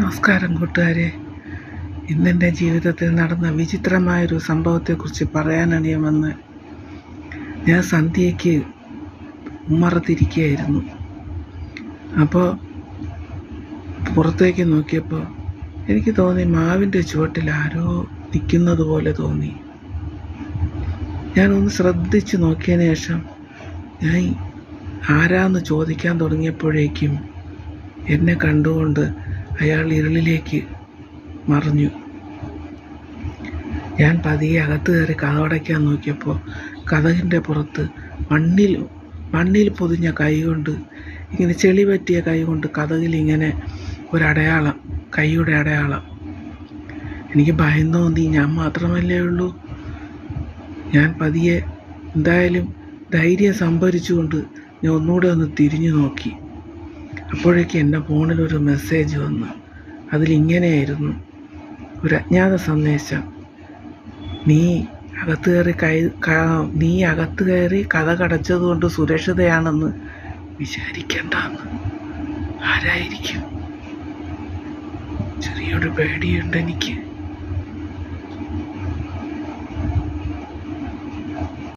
നമസ്കാരം കൂട്ടുകാരെ. ഇന്നെൻ്റെ ജീവിതത്തിൽ നടന്ന വിചിത്രമായൊരു സംഭവത്തെക്കുറിച്ച് പറയാനാണ് ഞാൻ വന്നത്. ഞാൻ സന്ധ്യയ്ക്ക് ഉമ്മറത്തിരിക്കുകയായിരുന്നു. അപ്പോൾ പുറത്തേക്ക് നോക്കിയപ്പോൾ എനിക്ക് തോന്നി മാവിൻ്റെ ചുവട്ടിൽ ആരോ നിൽക്കുന്നത് പോലെ തോന്നി. ഞാനൊന്ന് ശ്രദ്ധിച്ച് നോക്കിയതിന് ശേഷം ഞാൻ ആരാന്ന് ചോദിക്കാൻ തുടങ്ങിയപ്പോഴേക്കും എന്നെ കണ്ടുകൊണ്ട് അയാൾ ഇരുളിലേക്ക് മറഞ്ഞു. ഞാൻ പതിയെ അകത്ത് കയറി കതകടയ്ക്കാൻ നോക്കിയപ്പോൾ കതകിൻ്റെ പുറത്ത് മണ്ണിൽ പൊതിഞ്ഞ കൈകൊണ്ട്, ഇങ്ങനെ ചെളി പറ്റിയ കൈ കൊണ്ട് കതകിൽ ഇങ്ങനെ ഒരടയാളം, കൈയുടെ അടയാളം. എനിക്ക് ഭയം തോന്നി. ഞാൻ മാത്രമല്ലേ ഉള്ളൂ. ഞാൻ പതിയെ എന്തായാലും ധൈര്യം സംഭരിച്ചുകൊണ്ട് ഞാൻ ഒന്നുകൂടെ ഒന്ന് തിരിഞ്ഞു നോക്കി. അപ്പോഴേക്ക് എൻ്റെ ഫോണിലൊരു മെസ്സേജ് വന്നു. അതിലിങ്ങനെയായിരുന്നു: ഒരു അജ്ഞാത സന്ദേശം. നീ അകത്ത് കയറി കതകടച്ചതുകൊണ്ട് സുരക്ഷിതയാണെന്ന് വിചാരിക്കണ്ടെന്ന്. ആരായിരിക്കും? ചെറിയൊരു പേടിയുണ്ട് എനിക്ക്.